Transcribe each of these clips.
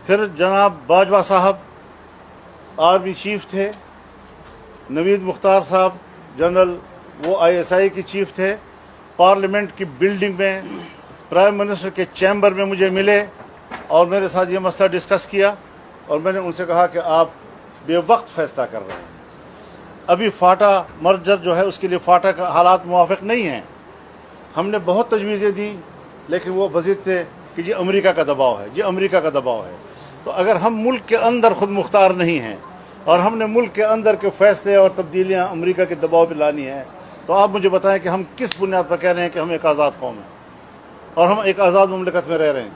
پھر جناب باجوہ صاحب آرمی چیف تھے، نوید مختار صاحب جنرل وہ ISI کی چیف تھے، پارلیمنٹ کی بلڈنگ میں پرائم منسٹر کے چیمبر میں مجھے ملے اور میرے ساتھ یہ مسئلہ ڈسکس کیا، اور میں نے ان سے کہا کہ آپ بے وقت فیصلہ کر رہے ہیں، ابھی فاٹا مرجر جو ہے اس کے لیے فاٹا کا حالات موافق نہیں ہیں۔ ہم نے بہت تجویزیں دی لیکن وہ بزد تھے کہ جی امریکہ کا دباؤ ہے، جی امریکہ کا دباؤ ہے۔ تو اگر ہم ملک کے اندر خود مختار نہیں ہیں اور ہم نے ملک کے اندر کے فیصلے اور تبدیلیاں امریکہ کے دباؤ پہ لانی ہیں، تو آپ مجھے بتائیں کہ ہم کس بنیاد پر کہہ رہے ہیں کہ ہم ایک آزاد قوم ہیں اور ہم ایک آزاد مملکت میں رہ رہے ہیں؟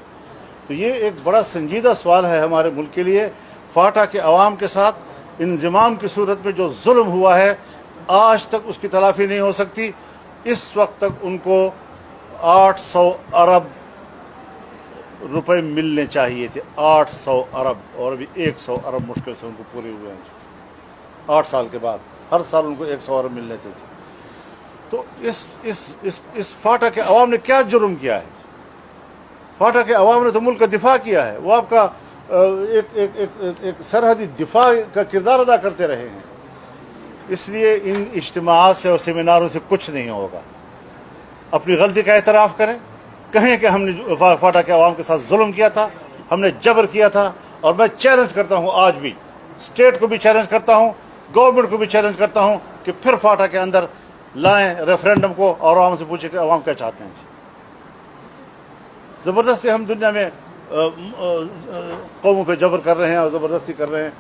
تو یہ ایک بڑا سنجیدہ سوال ہے ہمارے ملک کے لیے۔ فاٹا کے عوام کے ساتھ انضمام کی صورت میں جو ظلم ہوا ہے آج تک اس کی تلافی نہیں ہو سکتی۔ اس وقت تک ان کو 800 ارب روپے ملنے چاہیے تھے، 800 ارب، اور ابھی 100 ارب مشکل سے ان کو پورے ہوئے ہیں 8 سال کے بعد، ہر سال ان کو 100 ارب ملنے تھے۔ تو اس فاٹا کے عوام نے کیا جرم کیا ہے؟ فاٹا کے عوام نے تو ملک کا دفاع کیا ہے، وہ آپ کا ایک سرحدی دفاع کا کردار ادا کرتے رہے ہیں۔ اس لیے ان اجتماعات سے اور سیمیناروں سے کچھ نہیں ہوگا۔ اپنی غلطی کا اعتراف کریں، کہیں کہ ہم نے فاٹا کے عوام کے ساتھ ظلم کیا تھا، ہم نے جبر کیا تھا، اور میں چیلنج کرتا ہوں آج بھی، اسٹیٹ کو بھی چیلنج کرتا ہوں، گورنمنٹ کو بھی چیلنج کرتا ہوں کہ پھر فاٹا کے اندر لائیں ریفرینڈم کو اور عوام سے پوچھیں کہ عوام کیا چاہتے ہیں۔ زبردستی ہم دنیا میں قوموں پہ جبر کر رہے ہیں اور زبردستی کر رہے ہیں۔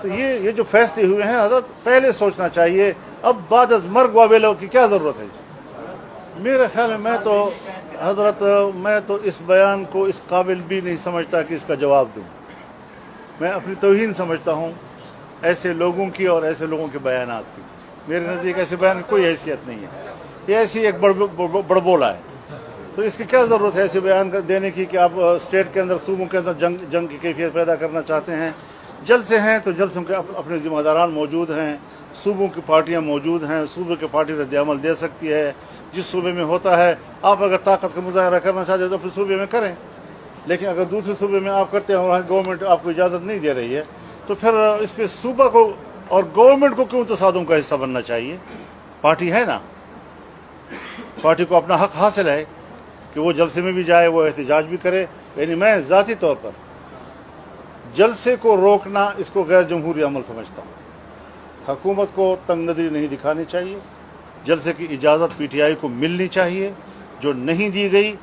تو یہ جو فیصلے ہوئے ہیں حضرت پہلے سوچنا چاہیے، اب بعد از مرگ واویلوں کی کیا ضرورت ہے؟ میرے خیال میں حضرت میں تو اس بیان کو اس قابل بھی نہیں سمجھتا کہ اس کا جواب دوں۔ میں اپنی توہین سمجھتا ہوں ایسے لوگوں کی اور ایسے لوگوں کے بیانات کی۔ میرے نزدیک ایسے بیان کی کوئی حیثیت نہیں ہے، یہ ایسی ایک بڑبولا ہے۔ تو اس کی کیا ضرورت ہے ایسے بیان دینے کی کہ آپ اسٹیٹ کے اندر، صوبوں کے اندر جنگ کی کیفیت پیدا کرنا چاہتے ہیں؟ جلسے ہیں تو جلسوں کے اپنے ذمہ داران موجود ہیں، صوبوں کی پارٹیاں موجود ہیں، صوبے کی پارٹی رد عمل دے سکتی ہے جس صوبے میں ہوتا ہے۔ آپ اگر طاقت کا مظاہرہ کرنا چاہتے ہیں تو اپنے صوبے میں کریں، لیکن اگر دوسرے صوبے میں آپ کرتے ہیں اور گورنمنٹ آپ کو اجازت نہیں دے رہی ہے تو پھر اس پہ صوبہ کو اور گورنمنٹ کو کیوں تصادم کا حصہ بننا چاہیے؟ پارٹی ہے نا، پارٹی کو اپنا حق حاصل ہے کہ وہ جلسے میں بھی جائے، وہ احتجاج بھی کرے۔ یعنی میں ذاتی طور پر جلسے کو روکنا اس کو غیر جمہوری عمل سمجھتا ہوں۔ حکومت کو تنگ نظری نہیں دکھانی چاہیے، جلسے کی اجازت PTI کو ملنی چاہیے، جو نہیں دی گئی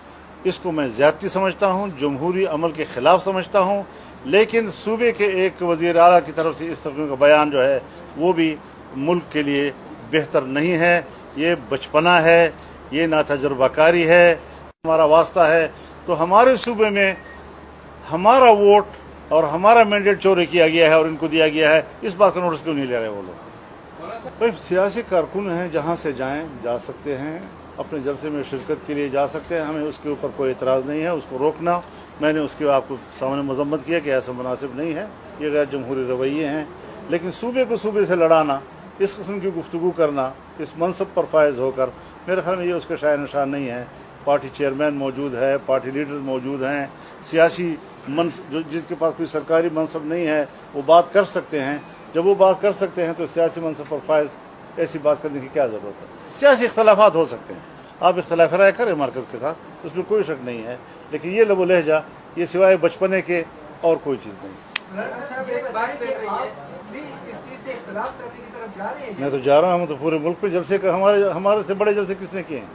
اس کو میں زیادتی سمجھتا ہوں، جمہوری عمل کے خلاف سمجھتا ہوں۔ لیکن صوبے کے ایک وزیر اعلیٰ کی طرف سے اس طرح کا بیان جو ہے وہ بھی ملک کے لیے بہتر نہیں ہے۔ یہ بچپنا ہے، یہ ناتجربہ کاری ہے، ہمارا واسطہ ہے۔ تو ہمارے صوبے میں ہمارا ووٹ اور ہمارا مینڈیٹ چوری کیا گیا ہے اور ان کو دیا گیا ہے، اس بات کا نوٹس کیوں نہیں لے رہے وہ لوگ؟ بھائی سیاسی کارکن ہیں، جہاں سے جائیں جا سکتے ہیں، اپنے جلسے میں شرکت کے لیے جا سکتے ہیں، ہمیں اس کے اوپر کوئی اعتراض نہیں ہے۔ اس کو روکنا، میں نے اس کے آپ کو سامنے مذمت کیا کہ ایسا مناسب نہیں ہے، یہ غیر جمہوری رویے ہیں۔ لیکن صوبے کو صوبے سے لڑانا، اس قسم کی گفتگو کرنا اس منصب پر فائز ہو کر، میرے خیال میں یہ اس کا شائع نشان نہیں ہے۔ پارٹی چیئرمین موجود ہے، پارٹی لیڈرز موجود ہیں، سیاسی جس کے پاس کوئی سرکاری منصب نہیں ہے وہ بات کر سکتے ہیں۔ جب وہ بات کر سکتے ہیں تو سیاسی منصب پر فائز ایسی بات کرنے کی کیا ضرورت ہے؟ سیاسی اختلافات ہو سکتے ہیں، آپ اختلاف رائے کریں مرکز کے ساتھ، اس میں کوئی شک نہیں ہے، لیکن یہ لب و لہجہ یہ سوائے بچپنے کے اور کوئی چیز نہیں۔ میں تو جا رہا ہوں، تو پورے ملک پہ جلسے کا ہمارے سے بڑے جلسے کس نے کیے ہیں؟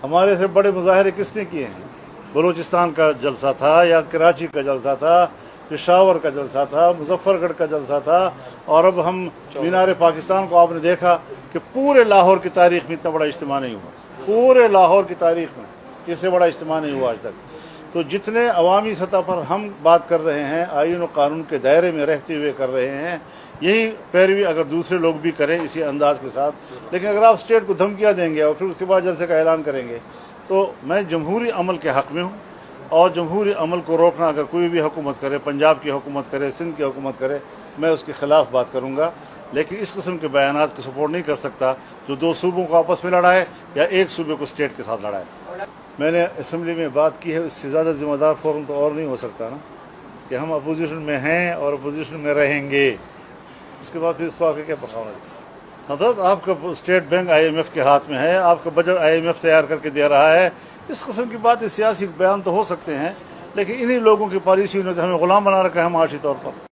ہمارے سے بڑے مظاہرے کس نے کیے ہیں؟ بلوچستان کا جلسہ تھا یا کراچی کا جلسہ تھا، پشاور کا جلسہ تھا، مظفر گڑھ کا جلسہ تھا، اور اب ہم مینار پاکستان کو آپ نے دیکھا کہ پورے لاہور کی تاریخ میں اتنا بڑا اجتماع نہیں ہوا، پورے لاہور کی تاریخ میں اس سے بڑا اجتماع نہیں ہوا آج تک۔ تو جتنے عوامی سطح پر ہم بات کر رہے ہیں، آئین و قانون کے دائرے میں رہتے ہوئے کر رہے ہیں، یہی پیروی اگر دوسرے لوگ بھی کریں اسی انداز کے ساتھ، لیکن اگر آپ اسٹیٹ کو دھمکیاں دیں گے اور پھر اس کے بعد جلسے کا اعلان کریں گے، تو میں جمہوری عمل کے حق میں ہوں، اور جمہوری عمل کو روکنا اگر کوئی بھی حکومت کرے، پنجاب کی حکومت کرے، سندھ کی حکومت کرے، میں اس کے خلاف بات کروں گا۔ لیکن اس قسم کے بیانات کو سپورٹ نہیں کر سکتا جو دو صوبوں کو آپس میں لڑائے یا ایک صوبے کو اسٹیٹ کے ساتھ لڑائے۔ میں نے اسمبلی میں بات کی ہے، اس سے زیادہ ذمہ دار فورم تو اور نہیں ہو سکتا نا۔ کہ ہم اپوزیشن میں ہیں اور اپوزیشن میں رہیں گے، اس کے بعد پھر اس کو آگے کیا بخانا ہے؟ حضرت آپ کا اسٹیٹ بینک IMF کے ہاتھ میں ہے، آپ کا بجٹ IMF تیار کر کے دے رہا ہے، اس قسم کی باتیں سیاسی بیان تو ہو سکتے ہیں، لیکن انہی لوگوں کی پالیسی نے ہمیں غلام بنا رکھا ہے معاشی طور پر۔